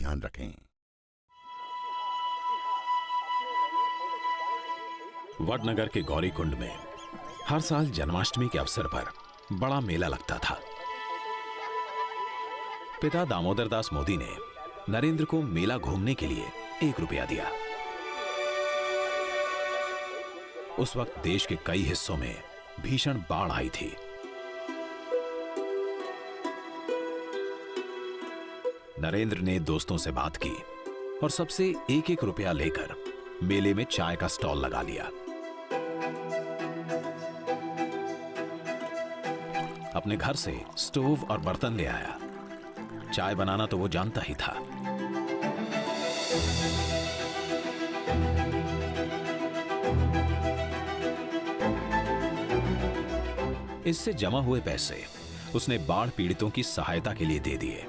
ध्यान रखें। वडनगर के गौरीकुंड में हर साल जन्माष्टमी के अवसर पर बड़ा मेला लगता था। पिता दामोदर दास मोदी ने नरेंद्र को मेला घूमने के लिए 1 रुपया दिया। उस वक्त देश के कई हिस्सों में भीषण बाढ़ आई थी। नरेंद्र ने दोस्तों से बात की और सबसे 1-1 रुपया लेकर मेले में चाय का स्टॉल लगा लिया। अपने घर से स्टोव और बर्तन ले आया। चाय बनाना तो वो जानता ही था। इससे जमा हुए पैसे उसने बाढ़ पीड़ितों की सहायता के लिए दे दिए।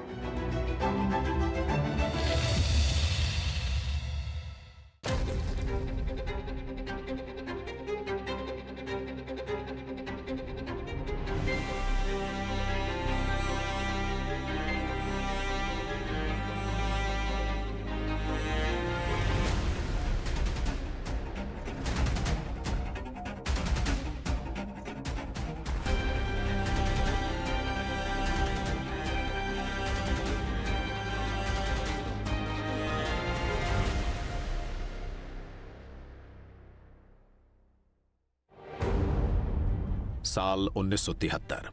साल 1973,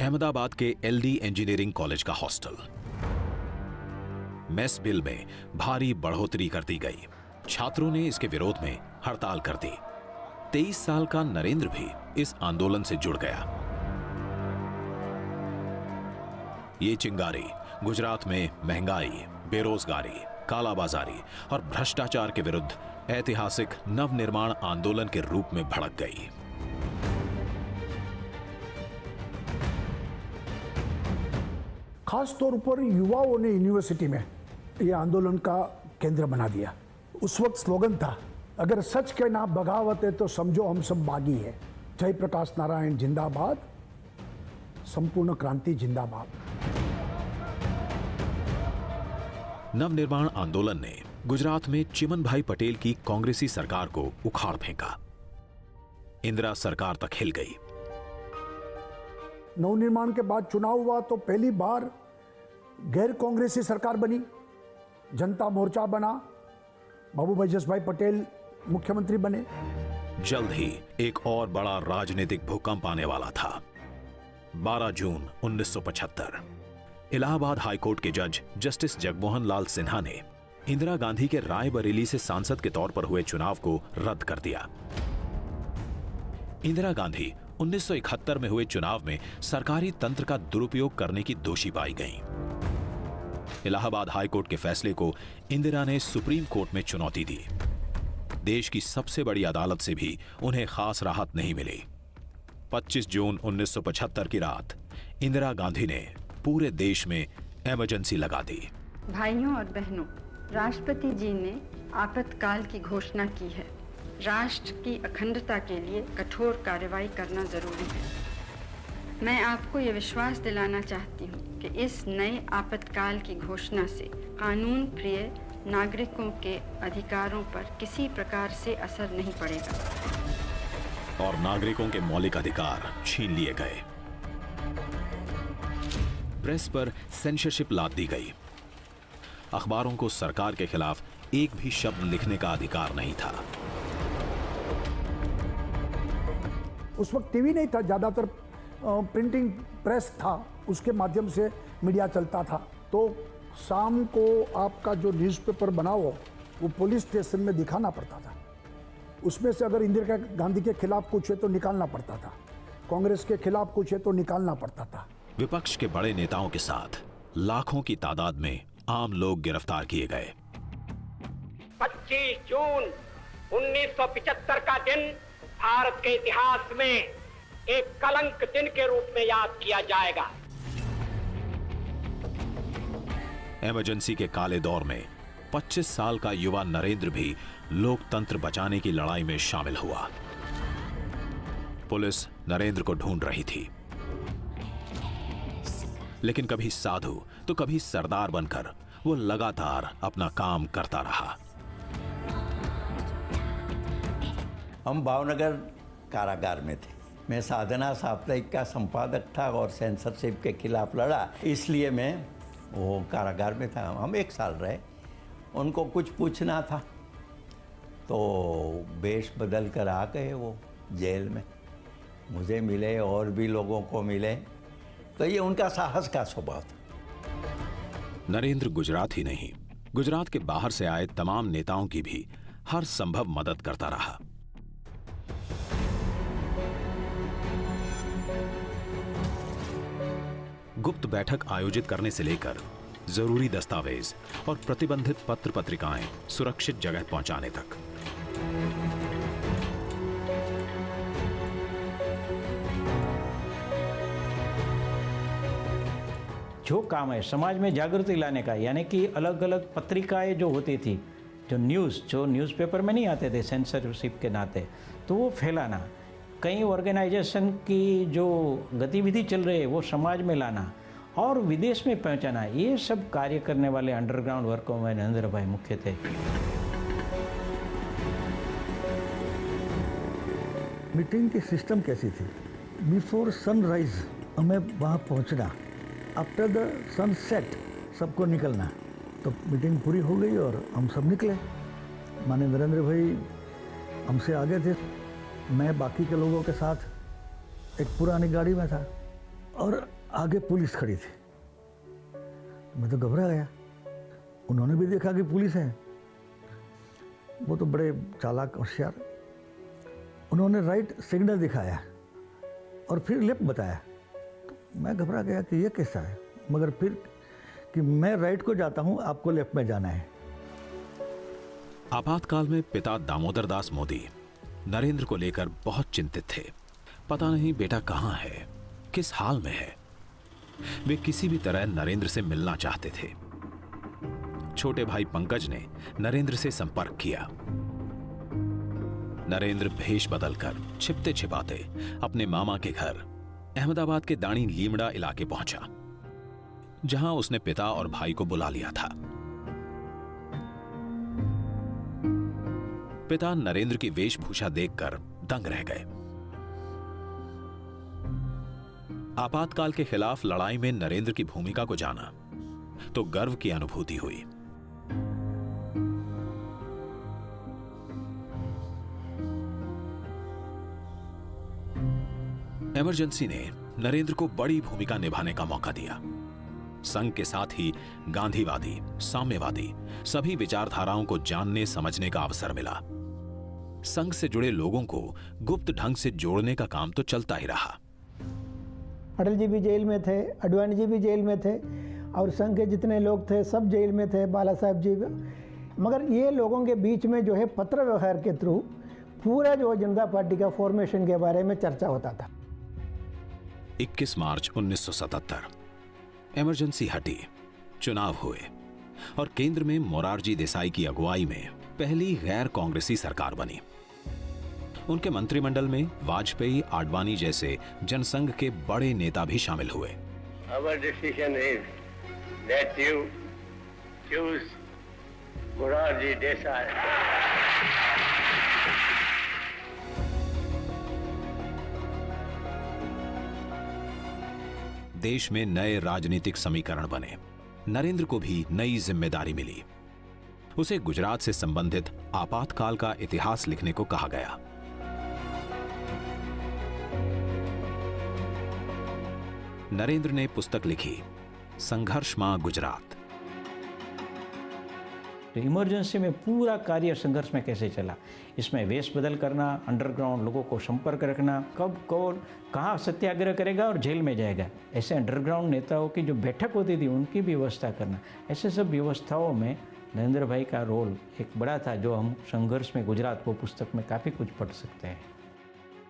अहमदाबाद के एलडी इंजीनियरिंग कॉलेज का हॉस्टल। मेस बिल में भारी बढ़ोतरी कर दी गई। छात्रों ने इसके विरोध में हड़ताल कर दी। 23 साल का नरेंद्र भी इस आंदोलन से जुड़ गया। ये चिंगारी गुजरात में महंगाई, बेरोजगारी, कालाबाजारी और भ्रष्टाचार के विरुद्ध ऐतिहासिक नवनिर्माण आंदोलन के रूप में भड़क गई। खास तौर पर युवाओं ने यूनिवर्सिटी में यह आंदोलन का केंद्र बना दिया। उस वक्त स्लोगन था, अगर सच कहना बगावत है तो समझो हम सब बागी है। जयप्रकाश नारायण जिंदाबाद, संपूर्ण क्रांति जिंदाबाद। नवनिर्माण आंदोलन ने गुजरात में चिमनभाई पटेल की कांग्रेसी सरकार को उखाड़ फेंका। इंदिरा सरकार तक हिल गई। नवनिर्माण के बाद चुनाव हुआ तो पहली बार गैर कांग्रेसी सरकार बनी, जनता मोर्चा बना, बाबूभाई जसभाई पटेल मुख्यमंत्री बने। जल्द ही एक और बड़ा राजनीतिक भूकंप आने वाला था। 12 जून 1975, इलाहाबाद हाईकोर्ट के जज जस्टिस जगमोहन लाल सिन्हा ने इंदिरा गांधी के रायबरेली से सांसद के तौर पर हुए चुनाव को रद्द कर दिया। इंदिरा गांधी 1971 में हुए चुनाव में सरकारी तंत्र का दुरुपयोग करने की दोषी पाई गईं। इलाहाबाद हाईकोर्ट के फैसले को इंदिरा ने सुप्रीम कोर्ट में चुनौती दी। देश की सबसे बड़ी अदालत से भी उन्हें खास राहत नहीं मिली। 25 जून 1975 की रात इंदिरा गांधी ने पूरे देश में इमरजेंसी लगा दी। भाइयों और बहनों, राष्ट्रपति जी ने आपातकाल की घोषणा की है। राष्ट्र की अखंडता के लिए कठोर कार्रवाई करना जरूरी है। मैं आपको ये विश्वास दिलाना चाहती हूँ कि इस नए आपातकाल की घोषणा से कानून प्रिय नागरिकों के अधिकारों पर किसी प्रकार से असर नहीं पड़ेगा और नागरिकों के मौलिक अधिकार छीन लिए गए। प्रेस पर सेंसरशिप लाद दी गई। अखबारों को सरकार के खिलाफ एक भी शब्द लिखने का अधिकार नहीं था। उस वक्त टीवी नहीं था, ज्यादातर प्रिंटिंग प्रेस था, उसके माध्यम से मीडिया चलता था। तो शाम को आपका जो न्यूज़पेपर बना हो वो पुलिस स्टेशन में दिखाना पड़ता था। उसमें से अगर इंदिरा गांधी के खिलाफ कुछ है तो निकालना पड़ता था, कांग्रेस के खिलाफ कुछ है तो निकालना पड़ता था। विपक्ष के बड़े नेताओं के साथ लाखों की तादाद में आम लोग गिरफ्तार किए गए। 25 जून 1975 का दिन भारत के इतिहास में एक कलंक दिन के रूप में याद किया जाएगा। इमरजेंसी के काले दौर में 25 साल का युवा नरेंद्र भी लोकतंत्र बचाने की लड़ाई में शामिल हुआ। पुलिस नरेंद्र को ढूंढ रही थी, लेकिन कभी साधु तो कभी सरदार बनकर वो लगातार अपना काम करता रहा। हम भावनगर कारागार में थे। मैं साधना साप्ताहिक का संपादक था और सेंसरशिप के खिलाफ लड़ा, इसलिए मैं वो कारागार में था। हम 1 साल रहे। उनको कुछ पूछना था तो वेश बदल कर आ गए वो जेल में। मुझे मिले और भी लोगों को मिले, तो ये उनका साहस का स्वभाव था। नरेंद्र गुजरात ही नहीं, गुजरात के बाहर से आए तमाम नेताओं की भी हर संभव मदद करता रहा। गुप्त बैठक आयोजित करने से लेकर जरूरी दस्तावेज और प्रतिबंधित पत्र पत्रिकाएं सुरक्षित जगह पहुंचाने तक। जो काम है समाज में जागृति लाने का, यानी कि अलग अलग पत्रिकाएं जो होती थी, जो न्यूज़पेपर में नहीं आते थे सेंसरशिप के नाते, तो वो फैलाना, कई ऑर्गेनाइजेशन की जो गतिविधि चल रही है वो समाज में लाना और विदेश में पहुंचाना, ये सब कार्य करने वाले अंडरग्राउंड वर्कों में नरेंद्र भाई मुख्य थे। मीटिंग की सिस्टम कैसी थी? बिफोर सनराइज हमें वहाँ पहुँचना, आफ्टर द सनसेट सबको निकलना। तो मीटिंग पूरी हो गई और हम सब निकले। माने नरेंद्र भाई हमसे आगे थे, मैं बाकी के लोगों के साथ एक पुरानी गाड़ी में था और आगे पुलिस खड़ी थी। मैं तो घबरा गया। उन्होंने भी देखा कि पुलिस है। वो तो बड़े चालाक होशियार, उन्होंने राइट सिग्नल दिखाया और फिर लेफ्ट बताया। तो मैं घबरा गया कि ये कैसा है, मगर फिर कि मैं राइट को जाता हूँ, आपको लेफ्ट में जाना है। आपातकाल में पिता दामोदर दास मोदी नरेंद्र को लेकर बहुत चिंतित थे। पता नहीं बेटा कहाँ है, किस हाल में है। वे किसी भी तरह नरेंद्र से मिलना चाहते थे। छोटे भाई पंकज ने नरेंद्र से संपर्क किया। नरेंद्र भेष बदलकर छिपते छिपाते अपने मामा के घर अहमदाबाद के दाणी लीमड़ा इलाके पहुंचा, जहां उसने पिता और भाई को बुला लिया था। पिता नरेंद्र की वेशभूषा देखकर दंग रह गए। आपातकाल के खिलाफ लड़ाई में नरेंद्र की भूमिका को जाना तो गर्व की अनुभूति हुई। इमरजेंसी ने नरेंद्र को बड़ी भूमिका निभाने का मौका दिया। संघ के साथ ही गांधीवादी, साम्यवादी सभी विचारधाराओं को जानने समझने का अवसर मिला। संघ से जुड़े लोगों को गुप्त ढंग से जोड़ने का काम तो चलता ही रहा। अटल जी भी जेल में थे, अडवाणी जी भी जेल में थे और संघ के जितने लोग थे सब जेल में थे, बाला साहब जी भी। मगर ये लोगों के बीच में जो है पत्र व्यवहार के थ्रू पूरा जो जनता पार्टी का फॉर्मेशन के बारे में चर्चा होता था। 21 मार्च 1977 इमरजेंसी हटी, चुनाव हुए और केंद्र में मोरारजी देसाई की अगुवाई में पहली गैर कांग्रेसी सरकार बनी। उनके मंत्रिमंडल में वाजपेयी, आडवाणी जैसे जनसंघ के बड़े नेता भी शामिल हुए। Our decision is that you choose Morarji Desai. देश में नए राजनीतिक समीकरण बने। नरेंद्र को भी नई जिम्मेदारी मिली। उसे गुजरात से संबंधित आपातकाल का इतिहास लिखने को कहा गया। नरेंद्र ने पुस्तक लिखी, संघर्ष मां गुजरात। तो इमरजेंसी में पूरा कार्य संघर्ष में कैसे चला, इसमें वेश बदल करना, अंडरग्राउंड लोगों को संपर्क रखना, कब कौन कहाँ सत्याग्रह करेगा और जेल में जाएगा, ऐसे अंडरग्राउंड नेताओं की जो बैठक होती थी उनकी भी व्यवस्था करना, ऐसे सब व्यवस्थाओं में नरेंद्र भाई का रोल एक बड़ा था, जो हम संघर्ष में गुजरात वो पुस्तक में काफ़ी कुछ पढ़ सकते हैं।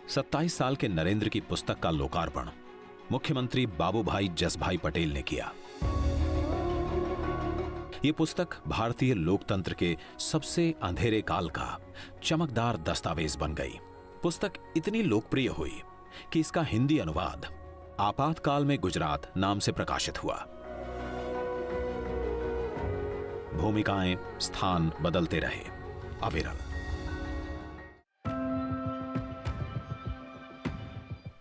27 साल के नरेंद्र की पुस्तक का लोकार्पण मुख्यमंत्री बाबूभाई जसभाई पटेल ने किया। ये पुस्तक भारतीय लोकतंत्र के सबसे अंधेरे काल का चमकदार दस्तावेज बन गई। पुस्तक इतनी लोकप्रिय हुई कि इसका हिंदी अनुवाद आपातकाल में गुजरात नाम से प्रकाशित हुआ। भूमिकाएं, स्थान बदलते रहे, अविरल।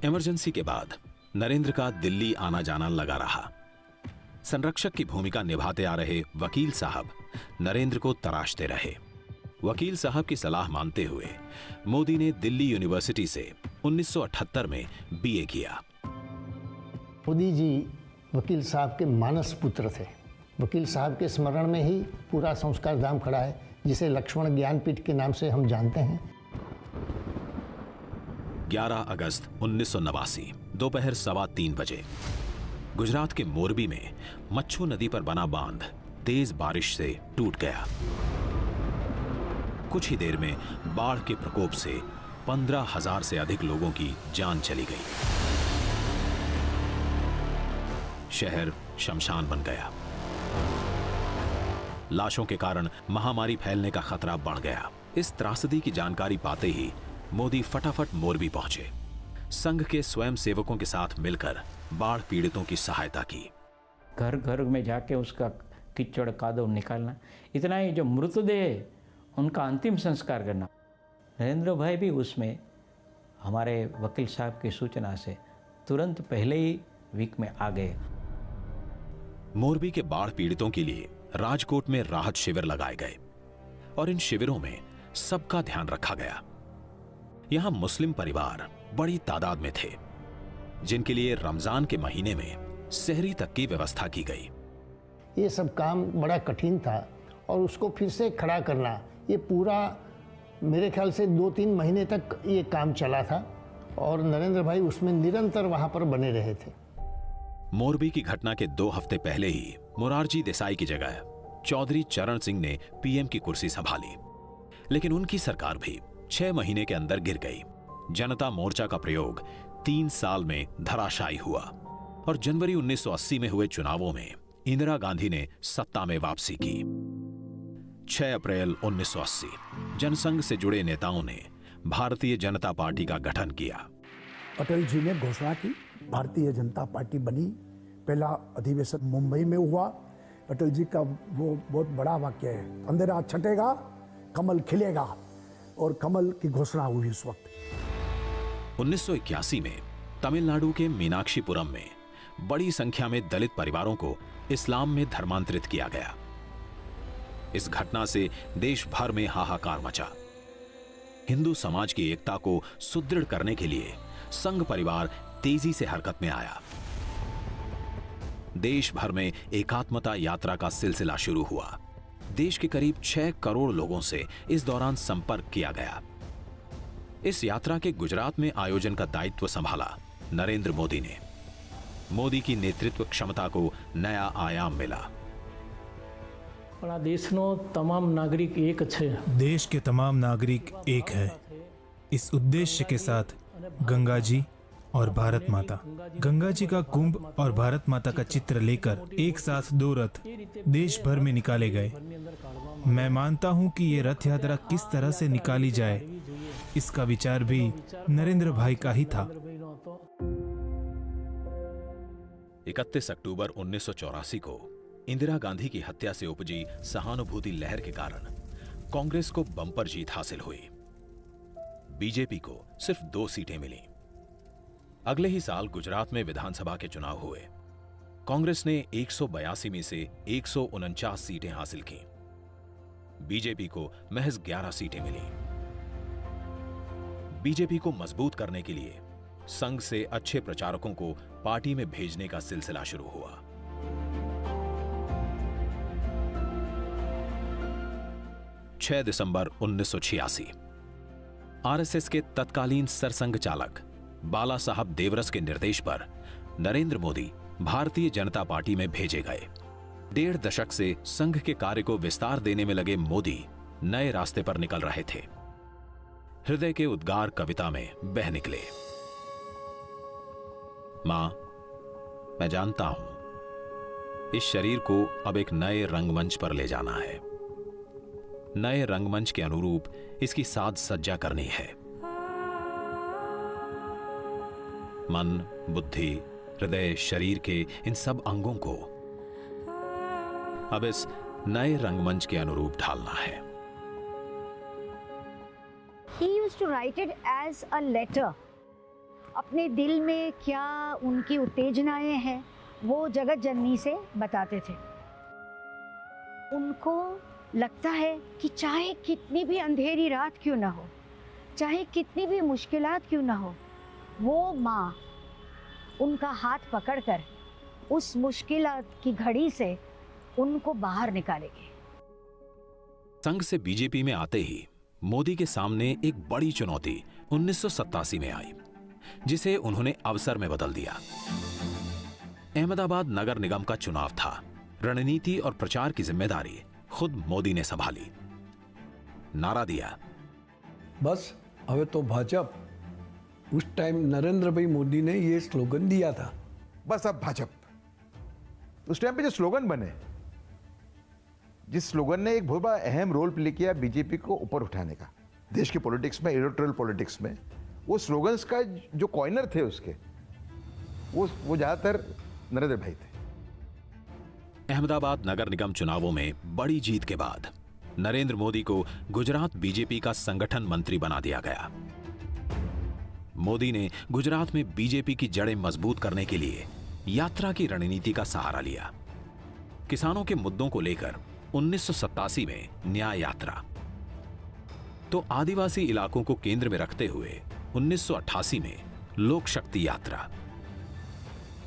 इमरजेंसी के बाद नरेंद्र का दिल्ली आना जाना लगा रहा। संरक्षक की भूमिका निभाते आ रहे वकील साहब नरेंद्र को तराशते रहे। वकील साहब की सलाह मानते हुए मोदी ने दिल्ली यूनिवर्सिटी से 1978 में बीए किया। मोदी जी वकील साहब के मानस पुत्र थे। वकील साहब के स्मरण में ही पूरा संस्कार धाम खड़ा है, जिसे लक्ष्मण ज्ञानपीठ के नाम से हम जानते हैं। 11 अगस्त 1989 दोपहर 3:15 बजे गुजरात के मोरबी में मच्छू नदी पर बना बांध तेज बारिश से टूट गया। कुछ ही देर में बाढ़ के प्रकोप से 15,000 से अधिक लोगों की जान चली गई। शहर शमशान बन गया। लाशों के कारण महामारी फैलने का खतरा बढ़ गया। इस त्रासदी की जानकारी पाते ही मोदी फटाफट मोरबी पहुंचे। संघ के स्वयं सेवकों के साथ मिलकर बाढ़ पीड़ितों की सहायता की। घर घर में जाके उसका कीचड़ कादव निकालना, इतना ही जो मृतदेह उनका अंतिम संस्कार करना। नरेंद्र भाई भी उसमें हमारे वकील साहब की सूचना से तुरंत पहले ही वीक में आ गए। मोरबी के बाढ़ पीड़ितों के लिए राजकोट में राहत शिविर लगाए गए और इन शिविरों में सबका ध्यान रखा गया। यहां मुस्लिम परिवार बड़ी तादाद में थे, जिनके लिए रमजान के महीने में सहरी तक की व्यवस्था की गई। ये सब काम बड़ा कठिन था और उसको फिर से खड़ा करना, ये पूरा मेरे ख्याल से 2-3 महीने तक ये काम चला था और नरेंद्र भाई उसमें निरंतर वहां पर बने रहे थे। मोरबी की घटना के 2 हफ्ते पहले ही मोरारजी देसाई की जगह चौधरी चरण सिंह ने पीएम की कुर्सी संभाली, लेकिन उनकी सरकार भी 6 महीने के अंदर गिर गई। जनता मोर्चा का प्रयोग 3 साल में धराशायी हुआ और जनवरी 1980 में हुए चुनावों में इंदिरा गांधी ने सत्ता में वापसी की। 6 अप्रैल 1980 जनसंघ से जुड़े नेताओं ने भारतीय जनता पार्टी का गठन किया। अटल जी ने घोषणा की, भारतीय जनता पार्टी बनी। पहला अधिवेशन मुंबई में हुआ। अटल जी का वो बहुत बड़ा वाक्य है, अंधेरा छटेगा कमल खिलेगा, और कमल की घोषणा हुई उस वक्त। 1981 में तमिलनाडु के मीनाक्षीपुरम में बड़ी संख्या में दलित परिवारों को इस्लाम में धर्मांतरित किया गया। इस घटना से देश भर में हाहाकार मचा। हिंदू समाज की एकता को सुदृढ़ करने के लिए संघ परिवार तेजी से हरकत में आया। देश भर में एकात्मता यात्रा का सिलसिला शुरू हुआ। देश के करीब 6 करोड़ लोगों से इस दौरान संपर्क किया गया। इस यात्रा के गुजरात में आयोजन का दायित्व संभाला नरेंद्र मोदी ने। मोदी की नेतृत्व क्षमता को नया आयाम मिला। देशनो तमाम नागरिक एक छे। देश के तमाम नागरिक एक है। इस उद्देश्य के साथ गंगा जी और भारत माता, गंगा जी का कुंभ और भारत माता का चित्र लेकर एक साथ 2 रथ देश भर में निकाले गए। मैं मानता हूं कि ये रथ यात्रा किस तरह से निकाली जाए, इसका विचार भी नरेंद्र भाई का ही था। 31 अक्टूबर 1984 को इंदिरा गांधी की हत्या से उपजी सहानुभूति लहर के कारण कांग्रेस को बम्पर जीत हासिल हुई। बीजेपी को सिर्फ 2 सीटें मिली। अगले ही साल गुजरात में विधानसभा के चुनाव हुए। कांग्रेस ने 182 में से 149 सीटें हासिल की। बीजेपी को महज 11 सीटें मिली। बीजेपी को मजबूत करने के लिए संघ से अच्छे प्रचारकों को पार्टी में भेजने का सिलसिला शुरू हुआ। दिसंबर 1986 आरएसएस के तत्कालीन सरसंघ चालक बाला साहब देवरस के निर्देश पर नरेंद्र मोदी भारतीय जनता पार्टी में भेजे गए। 1.5 दशक से संघ के कार्य को विस्तार देने में लगे मोदी नए रास्ते पर निकल रहे थे। हृदय के उद्गार कविता में बह निकले। मां, मैं जानता हूं इस शरीर को अब एक नए रंगमंच पर ले जाना है। नए रंगमंच के अनुरूप इसकी साज सज्जा करनी है। मन, बुद्धि, हृदय, शरीर के इन सब अंगों को अब इस नए रंगमंच के अनुरूप ढालना है। He used to write it as a letter. अपने दिल में क्या उनकी उत्तेजनाएं हैं वो जगत जननी से बताते थे। उनको लगता है कि चाहे कितनी भी अंधेरी रात क्यों ना हो, चाहे कितनी भी मुश्किलात क्यों ना हो, वो माँ उनका हाथ पकड़कर उस मुश्किलात की घड़ी से उनको बाहर निकालेगी। संघ से बीजेपी में आते ही मोदी के सामने एक बड़ी चुनौती 1987 में आई, जिसे उन्होंने अवसर में बदल दिया। अहमदाबाद नगर निगम का चुनाव था। रणनीति और प्रचार की जिम्मेदारी खुद मोदी ने संभाली। नारा दिया, बस હવે તો ભાજપ। उस टाइम नरेंद्र भाई मोदी ने ये स्लोगन दिया था, बस अब भाजप। उस टाइम पे जो स्लोगन बने, जिस स्लोगन ने एक बहुत बड़ा अहम रोल प्ले किया बीजेपी को ऊपर उठाने का देश के पॉलिटिक्स में, इलेक्टोरल पॉलिटिक्स में, वो स्लोगन्स का जो कॉइनर थे उसके, वो ज्यादातर नरेंद्र भाई थे। अहमदाबाद नगर निगम चुनावों में बड़ी जीत के बाद नरेंद्र मोदी को गुजरात बीजेपी का संगठन मंत्री बना दिया गया। मोदी ने गुजरात में बीजेपी की जड़ें मजबूत करने के लिए यात्रा की रणनीति का सहारा लिया। किसानों के मुद्दों को लेकर 1987 में न्याय यात्रा, तो आदिवासी इलाकों को केंद्र में रखते हुए 1988 में लोक शक्ति यात्रा।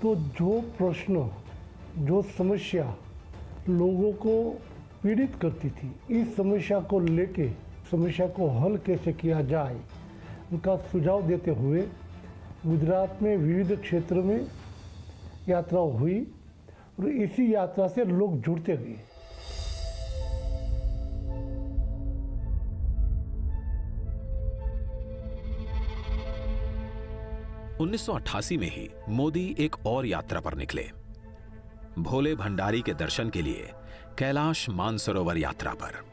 तो जो प्रश्न, जो समस्या लोगों को पीड़ित करती थी, इस समस्या को लेके समस्या को हल कैसे किया जाए, उनका सुझाव देते हुए गुजरात में विविध क्षेत्रों में यात्रा हुई और इसी यात्रा से लोग जुड़ते गए। उन्नीस में ही मोदी एक और यात्रा पर निकले, भोले भंडारी के दर्शन के लिए कैलाश मानसरोवर यात्रा पर।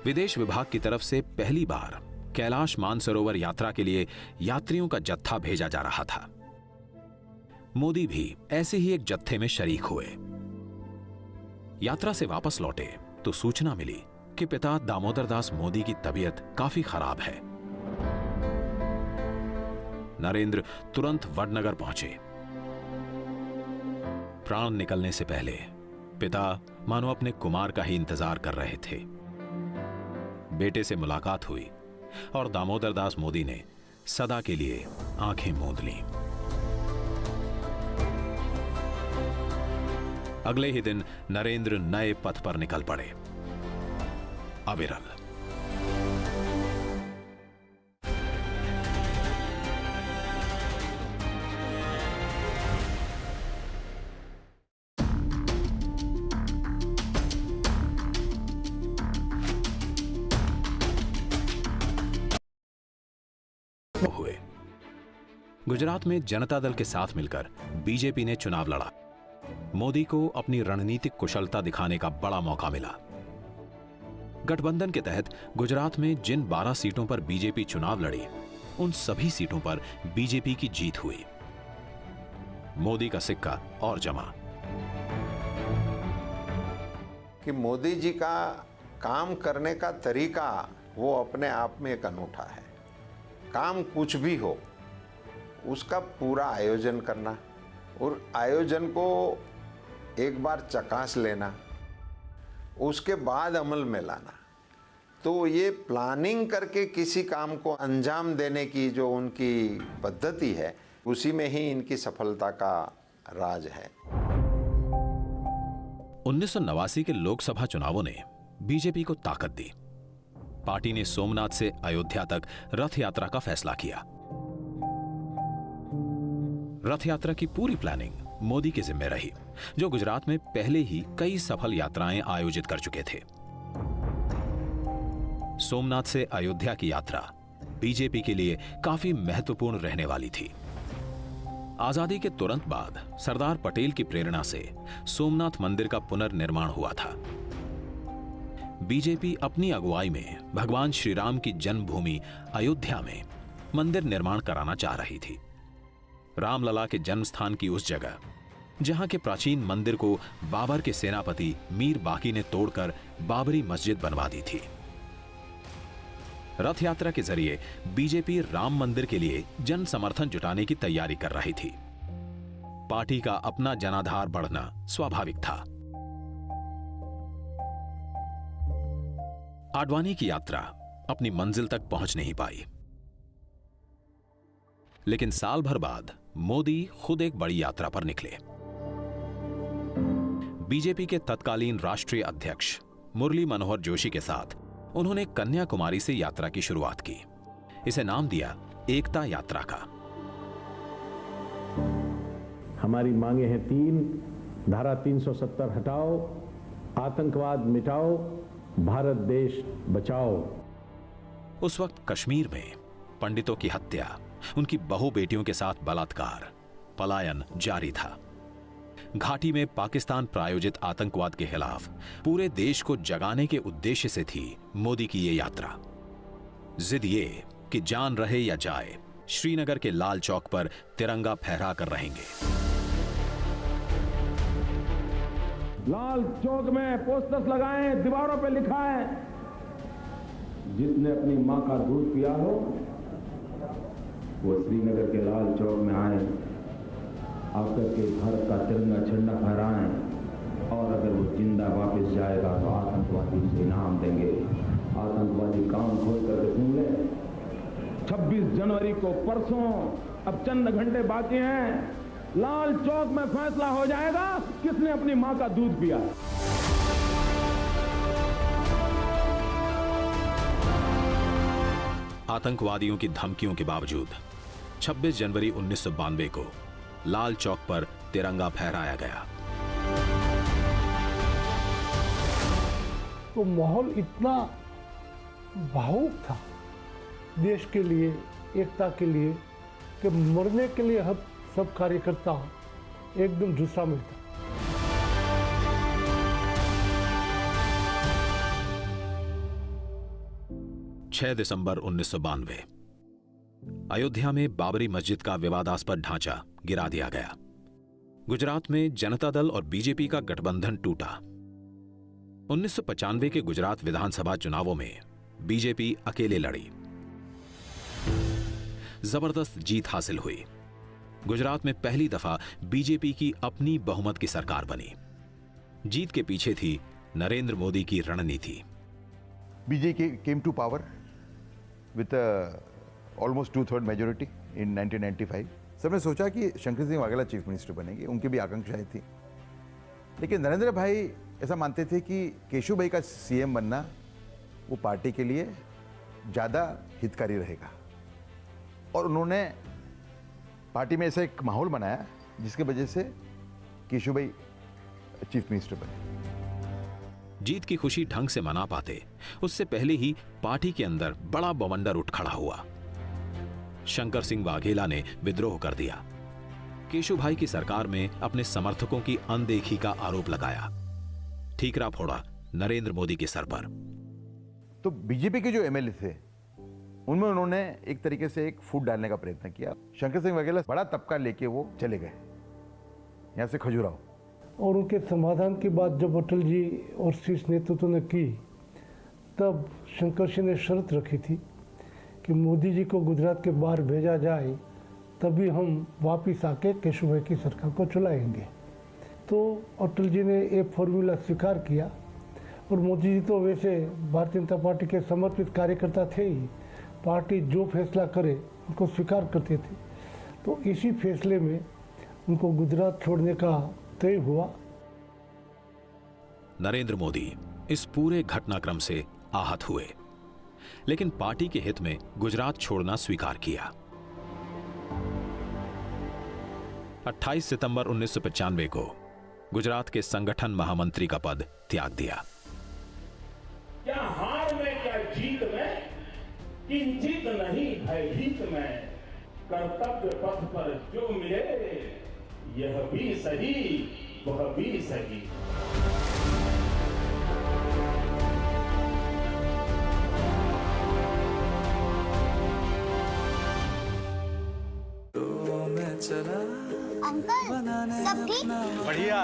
विदेश विभाग की तरफ से पहली बार कैलाश मानसरोवर यात्रा के लिए यात्रियों का जत्था भेजा जा रहा था। मोदी भी ऐसे ही एक जत्थे में शरीक हुए। यात्रा से वापस लौटे तो सूचना मिली कि पिता दामोदर दास मोदी की तबीयत काफी खराब है। नरेंद्र तुरंत वडनगर पहुंचे। प्राण निकलने से पहले पिता मानो अपने कुमार का ही इंतजार कर रहे थे। बेटे से मुलाकात हुई और दामोदर दास मोदी ने सदा के लिए आंखें मूंद लीं। अगले ही दिन नरेंद्र नए पथ पर निकल पड़े, अविरल। हुए। गुजरात में जनता दल के साथ मिलकर बीजेपी ने चुनाव लड़ा। मोदी को अपनी रणनीतिक कुशलता दिखाने का बड़ा मौका मिला। गठबंधन के तहत गुजरात में जिन 12 सीटों पर बीजेपी चुनाव लड़ी, उन सभी सीटों पर बीजेपी की जीत हुई। मोदी का सिक्का और जमा। कि मोदी जी का काम करने का तरीका वो अपने आप में एक अनूठा है। काम कुछ भी हो, उसका पूरा आयोजन करना और आयोजन को एक बार चकास लेना, उसके बाद अमल में लाना। तो ये प्लानिंग करके किसी काम को अंजाम देने की जो उनकी पद्धति है, उसी में ही इनकी सफलता का राज है। 1989 के लोकसभा चुनावों ने बीजेपी को ताकत दी। पार्टी ने सोमनाथ से अयोध्या तक रथ यात्रा का फैसला किया। रथ यात्रा की पूरी प्लानिंग मोदी के जिम्मे रही, जो गुजरात में पहले ही कई सफल यात्राएं आयोजित कर चुके थे। सोमनाथ से अयोध्या की यात्रा बीजेपी के लिए काफी महत्वपूर्ण रहने वाली थी। आजादी के तुरंत बाद सरदार पटेल की प्रेरणा से सोमनाथ मंदिर का पुनर्निर्माण हुआ था। बीजेपी अपनी अगुवाई में भगवान श्री राम की जन्मभूमि अयोध्या में मंदिर निर्माण कराना चाह रही थी। रामलला के जन्म स्थान की उस जगह जहां के प्राचीन मंदिर को बाबर के सेनापति मीर बाकी ने तोड़कर बाबरी मस्जिद बनवा दी थी। रथ यात्रा के जरिए बीजेपी राम मंदिर के लिए जन समर्थन जुटाने की तैयारी कर रही थी। पार्टी का अपना जनाधार बढ़ना स्वाभाविक था। आडवाणी की यात्रा अपनी मंजिल तक पहुंच नहीं पाई, लेकिन साल भर बाद मोदी खुद एक बड़ी यात्रा पर निकले। बीजेपी के तत्कालीन राष्ट्रीय अध्यक्ष मुरली मनोहर जोशी के साथ उन्होंने कन्याकुमारी से यात्रा की शुरुआत की। इसे नाम दिया एकता यात्रा का। हमारी मांगे हैं 3, धारा 370 हटाओ, आतंकवाद मिटाओ, भारत देश बचाओ। उस वक्त कश्मीर में पंडितों की हत्या, उनकी बहु बेटियों के साथ बलात्कार, पलायन जारी था। घाटी में पाकिस्तान प्रायोजित आतंकवाद के खिलाफ पूरे देश को जगाने के उद्देश्य से थी मोदी की ये यात्रा। जिद ये कि जान रहे या जाए, श्रीनगर के लाल चौक पर तिरंगा फहरा कर रहेंगे। लाल चौक में पोस्टर्स लगाएं, दीवारों पे लिखा है, जिसने अपनी मां का दूध पिया हो वो श्रीनगर के लाल चौक में आए, आकर के भारत का तिरंगा झंडा फहराएं, और अगर वो जिंदा वापस जाएगा तो आतंकवादी से इनाम देंगे। आतंकवादी काम खोल करके सुन ले। 26 जनवरी को परसों, अब चंद घंटे बाकी हैं, लाल चौक में फैसला हो जाएगा किसने अपनी मां का दूध पिया। आतंकवादियों की धमकियों के बावजूद 26 जनवरी 1992 को लाल चौक पर तिरंगा फहराया गया। तो माहौल इतना भावुक था देश के लिए, एकता के लिए, कि मरने के लिए हम सब कार्यकर्ता एकदम जुस्सा में था। छह दिसंबर 1992 अयोध्या में बाबरी मस्जिद का विवादास्पद ढांचा गिरा दिया गया। गुजरात में जनता दल और बीजेपी का गठबंधन टूटा। 1995 के गुजरात विधानसभा चुनावों में बीजेपी अकेले लड़ी। जबरदस्त जीत हासिल हुई। गुजरात में पहली दफा बीजेपी की अपनी बहुमत की सरकार बनी। जीत के पीछे थी नरेंद्र मोदी की रणनीति। BJP came to power with almost 2/3 majority in 1995. सबने सोचा कि शंकर सिंह वाघेला चीफ मिनिस्टर बनेंगे, उनकी भी आकांक्षाएं थी। लेकिन नरेंद्र भाई ऐसा मानते थे कि केशु भाई का सीएम बनना वो पार्टी के लिए ज़्यादा हितकारी रहेगा, और उन्होंने पार्टी में ऐसा एक माहौल बनाया जिसकी वजह से केशु भाई चीफ मिनिस्टर बने। जीत की खुशी ढंग से मना पाते उससे पहले ही पार्टी के अंदर बड़ा बवंडर उठ खड़ा हुआ। शंकर सिंह वाघेला ने विद्रोह कर दिया। केशु भाई की सरकार में अपने समर्थकों की अनदेखी का आरोप लगाया। ठीकरा फोड़ा नरेंद्र मोदी के सर पर। तो बीजेपी के जो एमएलए थे उनमें उन्होंने एक तरीके से एक फूट डालने का प्रयत्न किया। शंकर सिंह वाघेला बड़ा तबका लेके वो चले गए यहां से खजुराहो। और उनके समाधान की बात जब अटल जी और शीर्ष नेतृत्व ने की, तब शंकर सिंह ने शर्त रखी थी कि मोदी जी को गुजरात के बाहर भेजा जाए, तभी हम वापस आके केशु भाई की सरकार को चलाएंगे। तो अटल जी ने ये फॉर्मूला स्वीकार किया, और मोदी जी तो वैसे भारतीय जनता पार्टी के समर्पित कार्यकर्ता थे ही। पार्टी जो फैसला करे उनको स्वीकार करते थे। तो इसी फैसले में उनको गुजरात छोड़ने का तय हुआ। नरेंद्र मोदी इस पूरे घटनाक्रम से आहत हुए, लेकिन पार्टी के हित में गुजरात छोड़ना स्वीकार किया। 28 सितंबर 1995 को गुजरात के संगठन महामंत्री का पद त्याग दिया। क्या हार में, क्या जीत में, किंचित नहीं भयभीत में, कर्तव्य पथ पर जो मिले यह भी सही वह भी सही। तो मैं चला अंकल सब ठीक? बढ़िया।